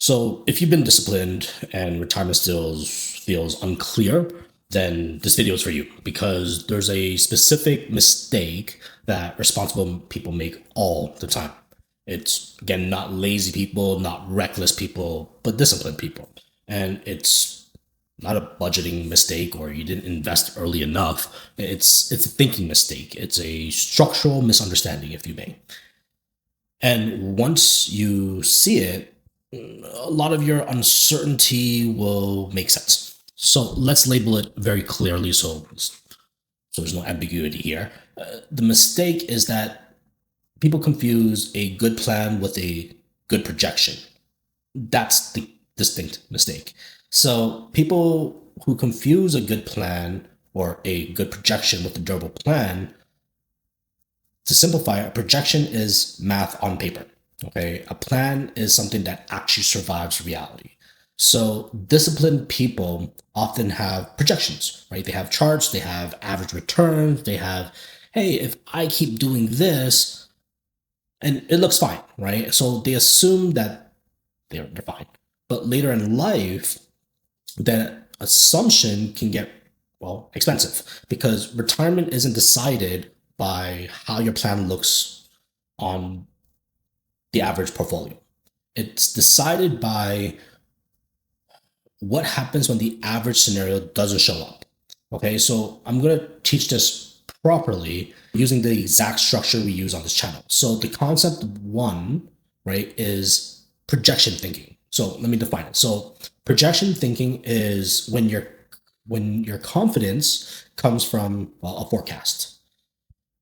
So if you've been disciplined and retirement still feels unclear, then this video is for you because there's a specific mistake that responsible people make all the time. It's again not lazy people, not reckless people, but disciplined people. And it's not a budgeting mistake or you didn't invest early enough. It's a thinking mistake. It's a structural misunderstanding, if you may. And once you see it, a lot of your uncertainty will make sense. So let's label it very clearly so there's no ambiguity here. The mistake is that people confuse a good plan with a good projection. That's the distinct mistake. So people who confuse a good plan or a good projection with a durable plan, to simplify, a projection is math on paper. Okay, a plan is something that actually survives reality. So disciplined people often have projections, right? They have charts, they have average returns, they have, hey, if I keep doing this, and it looks fine, right? So they assume that they're fine. But later in life, that assumption can get, well, expensive because retirement isn't decided by how your plan looks on the average portfolio. It's decided by what happens when the average scenario doesn't show up. Okay, so I'm going to teach this properly using the exact structure we use on this channel. So the concept one, right, is projection thinking. So let me define it. So projection thinking is when your confidence comes from, well, a forecast.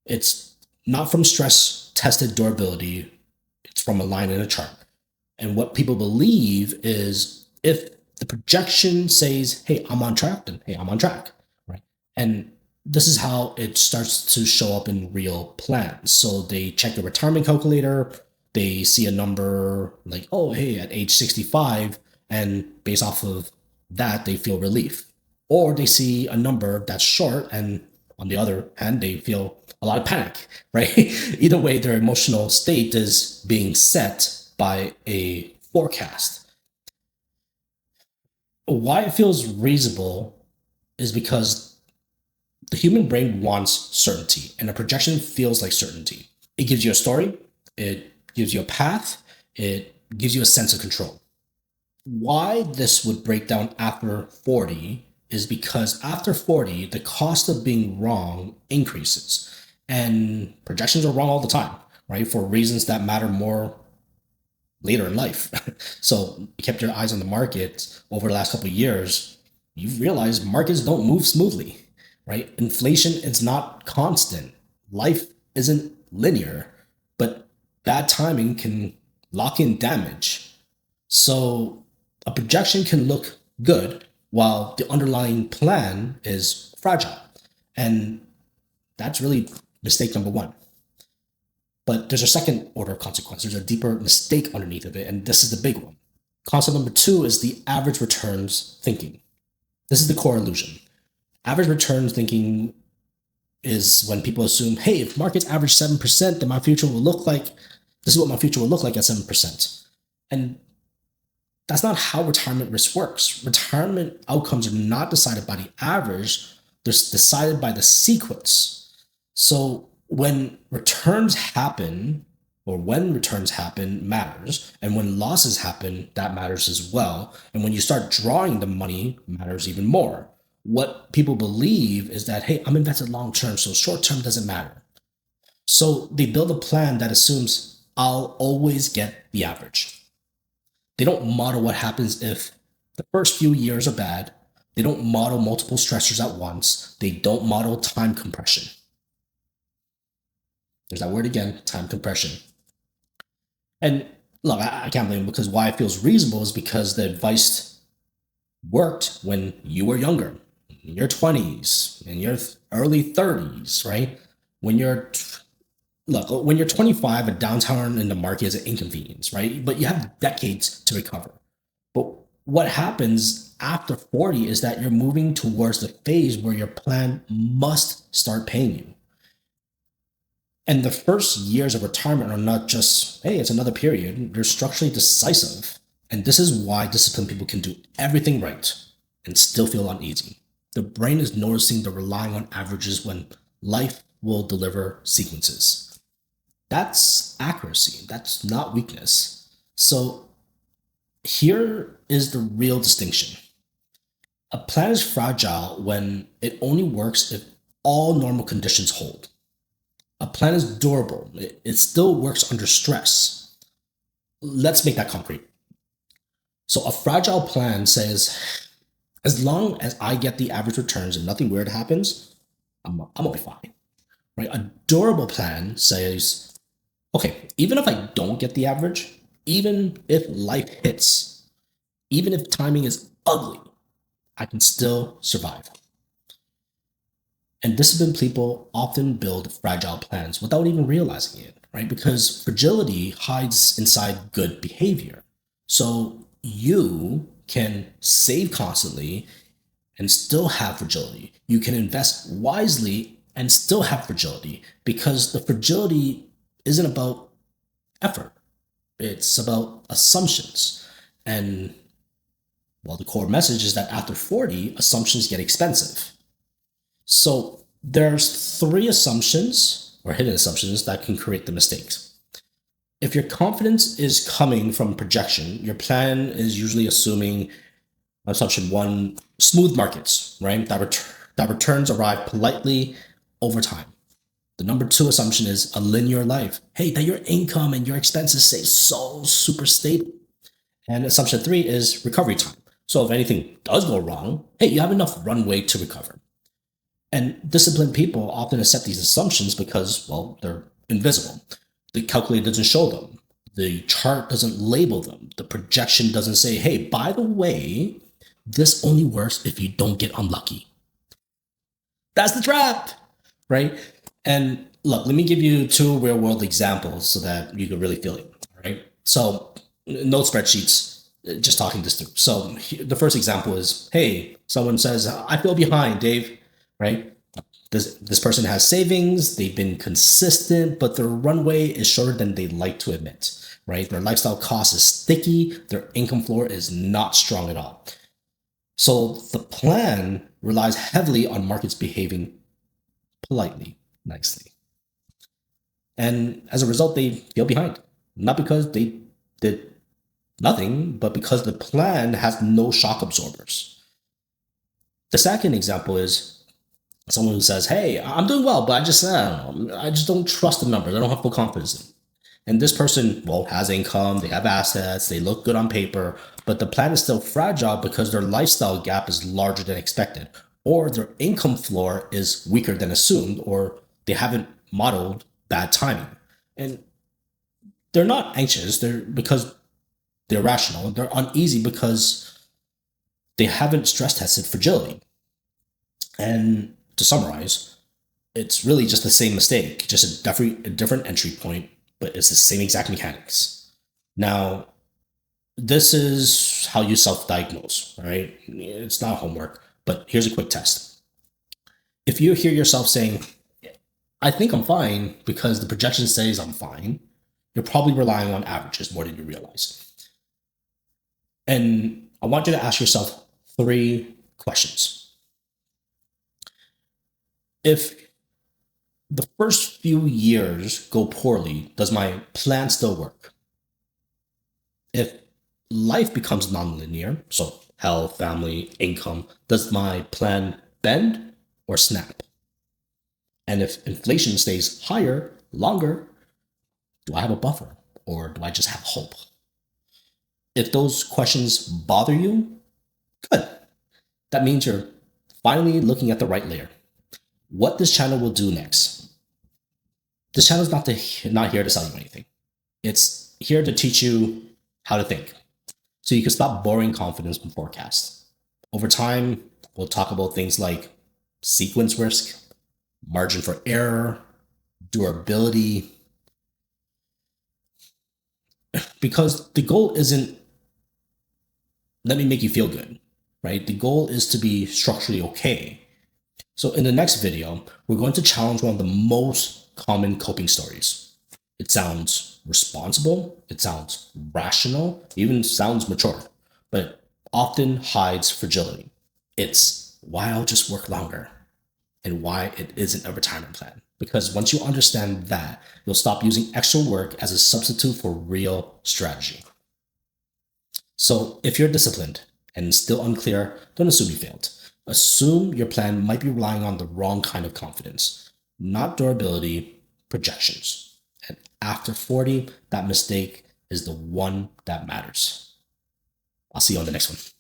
It's not from stress tested durability. It's from a line in a chart. And what people believe is if the projection says, hey, I'm on track, then hey, I'm on track, right? And this is how it starts to show up in real plans. So they check the retirement calculator, they see a number like, oh, hey, at age 65, and based off of that, they feel relief. Or they see a number that's short, and on the other hand, they feel a lot of panic, right? Either way, their emotional state is being set by a forecast. Why it feels reasonable is because the human brain wants certainty, and a projection feels like certainty. It gives you a story, it gives you a path, it gives you a sense of control. Why this would break down after 40 is because after 40, the cost of being wrong increases. And projections are wrong all the time, right? For reasons that matter more later in life. So you kept your eyes on the market over the last couple of years, you've realized markets don't move smoothly, right? Inflation is not constant. Life isn't linear, but bad timing can lock in damage. So a projection can look good while the underlying plan is fragile. And that's really mistake number one. But there's a second order of consequence. There's a deeper mistake underneath of it, and this is the big one. Concept number two is the average returns thinking. This is the core illusion. Average returns thinking is when people assume, hey, if markets average 7%, then my future will look like, this is what my future will look like at 7%. And that's not how retirement risk works. Retirement outcomes are not decided by the average, they're decided by the sequence. So when returns happen, or when returns happen matters, and when losses happen, that matters as well. And when you start drawing the money, matters even more. What people believe is that, hey, I'm invested long term, so short term doesn't matter. So they build a plan that assumes I'll always get the average. They don't model what happens if the first few years are bad. They don't model multiple stressors at once. They don't model time compression. There's that word again, time compression. And look, I can't blame them because why it feels reasonable is because the advice worked when you were younger, in your 20s, in your early 30s, right? When you're 25, a downturn in the market is an inconvenience, right? But you have decades to recover. But what happens after 40 is that you're moving towards the phase where your plan must start paying you. And the first years of retirement are not just, hey, it's another period. They're structurally decisive. And this is why disciplined people can do everything right and still feel uneasy. The brain is noticing they're relying on averages when life will deliver sequences. That's accuracy, that's not weakness. So here is the real distinction. A plan is fragile when it only works if all normal conditions hold. A plan is durable, it still works under stress. Let's make that concrete. So a fragile plan says, as long as I get the average returns and nothing weird happens, I'm gonna be fine. Right? A durable plan says, okay, even if I don't get the average, even if life hits, even if timing is ugly, I can still survive. And disciplined people often build fragile plans without even realizing it, right? Because fragility hides inside good behavior. So you can save constantly and still have fragility. You can invest wisely and still have fragility because the fragility isn't about effort, it's about assumptions. And well, the core message is that after 40, assumptions get expensive. So there's three assumptions or hidden assumptions that can create the mistakes. If your confidence is coming from projection, your plan is usually assuming assumption one, smooth markets, right? That returns arrive politely over time. The number two assumption is a linear life. Hey, that your income and your expenses stay so super stable. And assumption three is recovery time. So if anything does go wrong, hey, you have enough runway to recover. And disciplined people often accept these assumptions because, well, they're invisible. The calculator doesn't show them. The chart doesn't label them. The projection doesn't say, hey, by the way, this only works if you don't get unlucky. That's the trap, right? And look, let me give you two real world examples so that you can really feel it, right? So, no spreadsheets, just talking this through. So, the first example is, hey, someone says, I feel behind, Dave, right? This person has savings, they've been consistent, but their runway is shorter than they like to admit, right? Their lifestyle cost is sticky, their income floor is not strong at all. So the plan relies heavily on markets behaving politely, nicely. And as a result, they feel behind. Not because they did nothing, but because the plan has no shock absorbers. The second example is someone who says, hey, I'm doing well, but I just don't trust the numbers. I don't have full confidence in. And this person, well, has income, they have assets, they look good on paper, but the plan is still fragile because their lifestyle gap is larger than expected, or their income floor is weaker than assumed, or they haven't modeled bad timing. And they're not anxious, they're because they're rational. They're uneasy because they haven't stress tested fragility. And to summarize, it's really just the same mistake, just a different entry point, but it's the same exact mechanics. Now, this is how you self-diagnose, right? It's not homework, but here's a quick test. If you hear yourself saying, I think I'm fine because the projection says I'm fine, you're probably relying on averages more than you realize. And I want you to ask yourself three questions. If the first few years go poorly, does my plan still work? If life becomes nonlinear, so health, family, income, does my plan bend or snap? And if inflation stays higher longer, do I have a buffer or do I just have hope? If those questions bother you, good. That means you're finally looking at the right layer. What this channel will do next. This channel is not here to sell you anything. It's here to teach you how to think, so you can stop borrowing confidence from forecasts. Over time, we'll talk about things like sequence risk, margin for error, durability, because the goal isn't let me make you feel good, right? The goal is to be structurally okay. So in the next video, we're going to challenge one of the most common coping stories. It sounds responsible, it sounds rational, even sounds mature, but it often hides fragility. It's why I'll just work longer and why it isn't a retirement plan. Because once you understand that, you'll stop using extra work as a substitute for real strategy. So if you're disciplined and still unclear, don't assume you failed. Assume your plan might be relying on the wrong kind of confidence, not durability, projections. And after 40, that mistake is the one that matters. I'll see you on the next one.